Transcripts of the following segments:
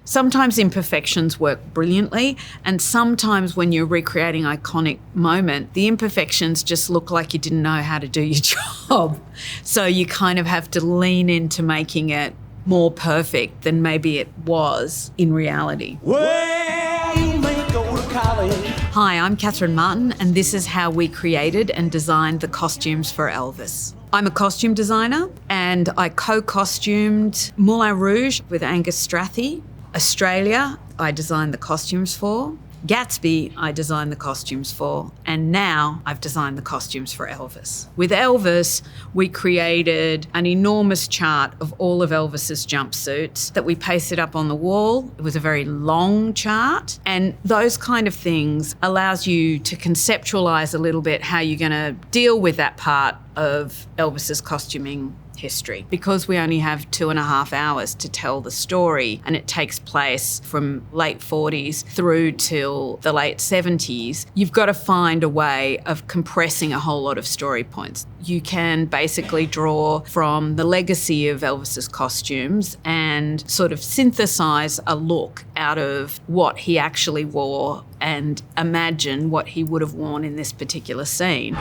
Sometimes imperfections work brilliantly, and sometimes when you're recreating an iconic moment, the imperfections just look like you didn't know how to do your job. So you kind of have to lean into making it more perfect than maybe it was in reality. Well, you may go to college. Hi, I'm Catherine Martin, and this is how we created and designed the costumes for Elvis. I'm a costume designer, and I co-costumed Moulin Rouge with Angus Strathy. Australia, I designed the costumes for. Gatsby, I designed the costumes for. And now I've designed the costumes for Elvis. With Elvis, we created an enormous chart of all of Elvis's jumpsuits that we pasted up on the wall. It was a very long chart. And those kind of things allows you to conceptualize a little bit how you're going to deal with that part of Elvis's costuming history. Because we only have 2.5 hours to tell the story, and it takes place from late 40s through till the late 70s, you've got to find a way of compressing a whole lot of story points. You can basically draw from the legacy of Elvis's costumes and sort of synthesize a look out of what he actually wore and imagine what he would have worn in this particular scene.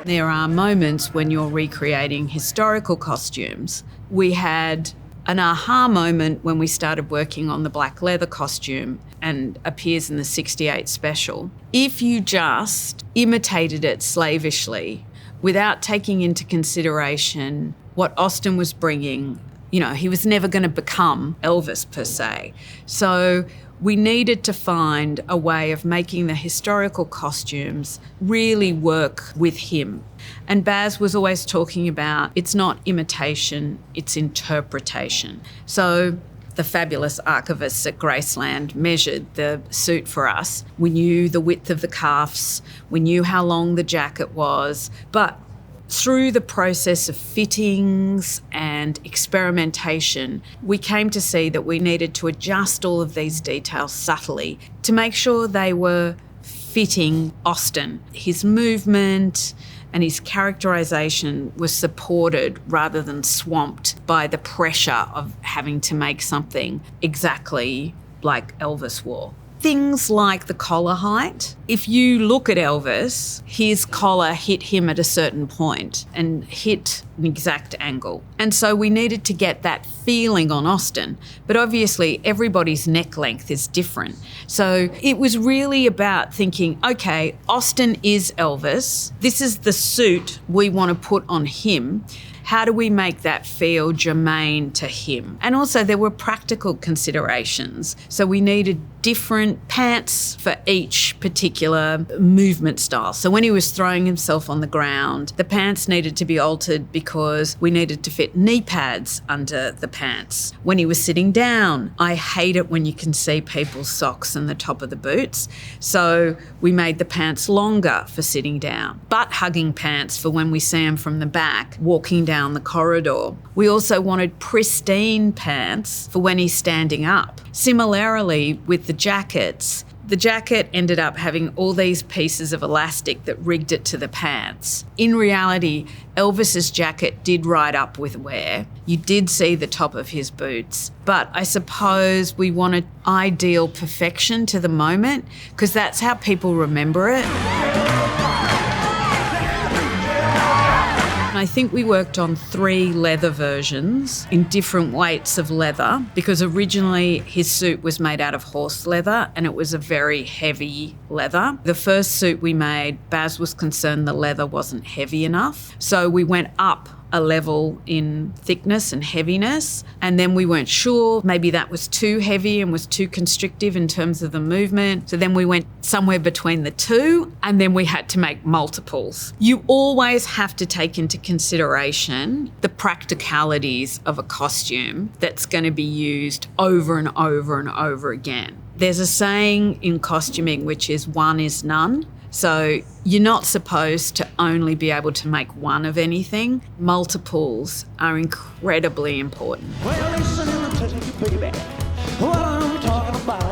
There are moments when you're recreating historical costumes. We had an aha moment when we started working on the black leather costume and appears in the 68 special. If you just imitated it slavishly without taking into consideration what Austin was bringing, he was never going to become Elvis per se. So we needed to find a way of making the historical costumes really work with him. And Baz was always talking about it's not imitation, it's interpretation. So the fabulous archivists at Graceland measured the suit for us. We knew the width of the cuffs, we knew how long the jacket was, but through the process of fittings and experimentation, we came to see that we needed to adjust all of these details subtly to make sure they were fitting Austin. His movement and his characterization was supported rather than swamped by the pressure of having to make something exactly like Elvis wore. Things like the collar height. If you look at Elvis, his collar hit him at a certain point and hit an exact angle. And so we needed to get that feeling on Austin. But obviously everybody's neck length is different. So it was really about thinking, okay, Austin is Elvis. This is the suit we want to put on him. How do we make that feel germane to him? And also there were practical considerations. So we needed different pants for each particular movement style. So when he was throwing himself on the ground, the pants needed to be altered because we needed to fit knee pads under the pants. When he was sitting down, I hate it when you can see people's socks and the top of the boots. So we made the pants longer for sitting down. Butt-hugging pants for when we see him from the back, walking down the corridor. We also wanted pristine pants for when he's standing up. Similarly, with the jackets, the jacket ended up having all these pieces of elastic that rigged it to the pants. In reality, Elvis's jacket did ride up with wear. You did see the top of his boots. But I suppose we wanted ideal perfection to the moment because that's how people remember it. I think we worked on 3 leather versions in different weights of leather because originally his suit was made out of horse leather and it was a very heavy leather. The first suit we made, Baz was concerned the leather wasn't heavy enough. So we went up a level in thickness and heaviness, and then we weren't sure, maybe that was too heavy and was too constrictive in terms of the movement. So then we went somewhere between the two, and then we had to make multiples. You always have to take into consideration the practicalities of a costume that's going to be used over and over and over again. There's a saying in costuming which is one is none. So you're not supposed to only be able to make one of anything. Multiples are incredibly important. Well, listen, I'll tell you, baby, what I'm talking about.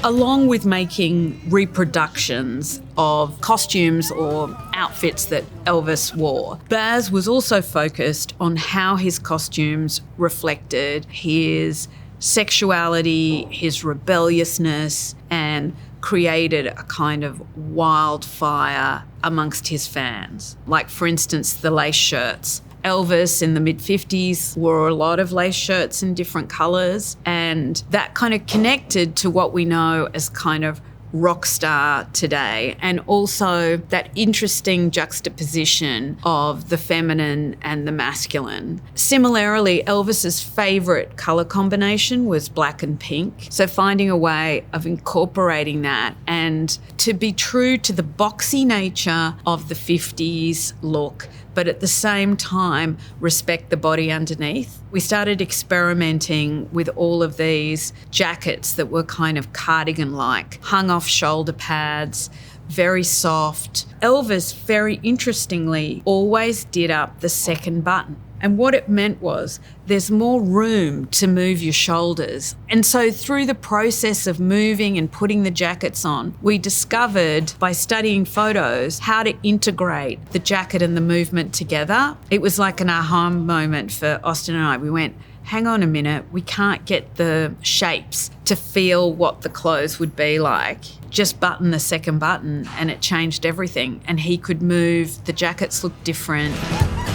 Along with making reproductions of costumes or outfits that Elvis wore, Baz was also focused on how his costumes reflected his sexuality, his rebelliousness, and created a kind of wildfire amongst his fans. Like, for instance, the lace shirts. Elvis in the mid-50s wore a lot of lace shirts in different colours, and that kind of connected to what we know as kind of rock star today, and also that interesting juxtaposition of the feminine and the masculine. Similarly, Elvis's favourite colour combination was black and pink, so finding a way of incorporating that and to be true to the boxy nature of the 50s look, but at the same time respect the body underneath. We started experimenting with all of these jackets that were kind of cardigan-like, hung off shoulder pads, very soft. Elvis, very interestingly, always did up the second button. And what it meant was there's more room to move your shoulders. And so through the process of moving and putting the jackets on, we discovered by studying photos how to integrate the jacket and the movement together. It was like an aha moment for Austin and I. We went, hang on a minute, we can't get the shapes to feel what the clothes would be like. Just button the second button and it changed everything. And he could move, the jackets looked different.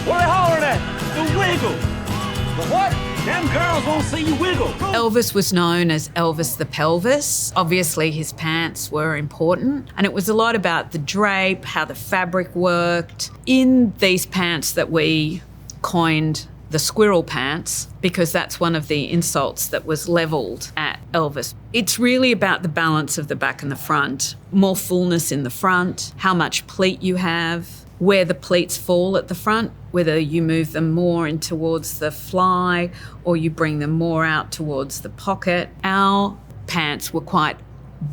What are they hollering at? The wiggle. The what? Them girls won't see you wiggle. Elvis was known as Elvis the Pelvis. Obviously, his pants were important. And it was a lot about the drape, how the fabric worked. In these pants that we coined the squirrel pants, because that's one of the insults that was levelled at Elvis. It's really about the balance of the back and the front. More fullness in the front, how much pleat you have, where the pleats fall at the front, whether you move them more in towards the fly or you bring them more out towards the pocket. Our pants were quite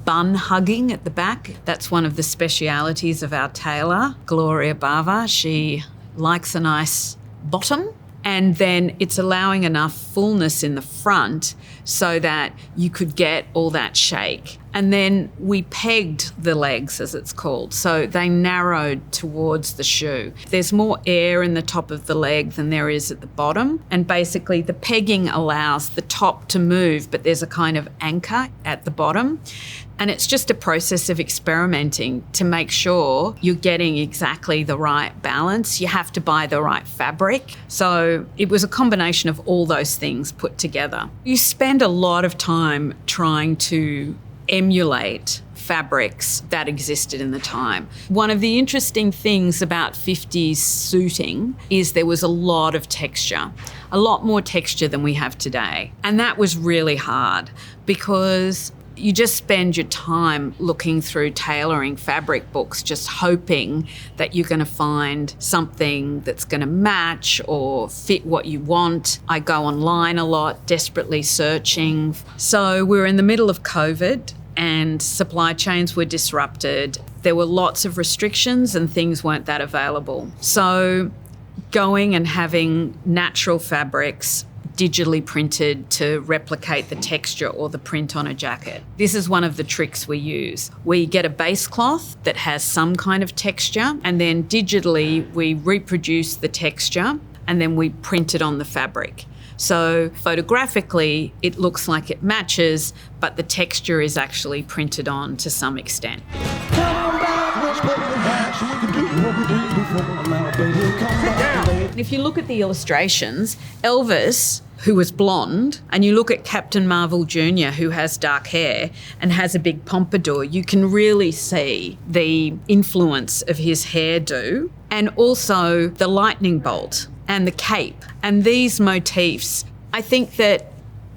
bun-hugging at the back. That's one of the specialities of our tailor, Gloria Bava. She likes a nice bottom. And then it's allowing enough fullness in the front so that you could get all that shake. And then we pegged the legs, as it's called, so they narrowed towards the shoe. There's more air in the top of the leg than there is at the bottom. And basically the pegging allows the top to move, but there's a kind of anchor at the bottom. And it's just a process of experimenting to make sure you're getting exactly the right balance. You have to buy the right fabric. So it was a combination of all those things put together. You spend a lot of time trying to emulate fabrics that existed in the time. One of the interesting things about 50s suiting is there was a lot of texture, a lot more texture than we have today. And that was really hard because you just spend your time looking through tailoring fabric books, just hoping that you're going to find something that's going to match or fit what you want. I go online a lot, desperately searching. So we're in the middle of COVID and supply chains were disrupted. There were lots of restrictions and things weren't that available. So going and having natural fabrics digitally printed to replicate the texture or the print on a jacket. This is one of the tricks we use. We get a base cloth that has some kind of texture, and then digitally we reproduce the texture and then we print it on the fabric. So photographically it looks like it matches, but the texture is actually printed on to some extent. If you look at the illustrations, Elvis, who was blonde, and you look at Captain Marvel Jr., who has dark hair and has a big pompadour, you can really see the influence of his hairdo and also the lightning bolt and the cape. And these motifs, I think that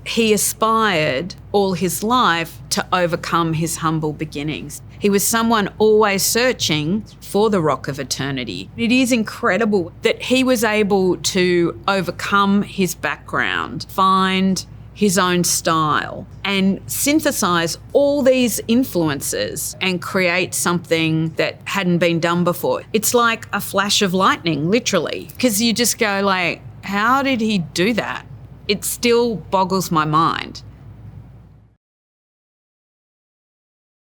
he aspired all his life to overcome his humble beginnings. He was someone always searching for the rock of eternity. It is incredible that he was able to overcome his background, find his own style, and synthesize all these influences and create something that hadn't been done before. It's like a flash of lightning, literally, because you just go like, how did he do that? It still boggles my mind.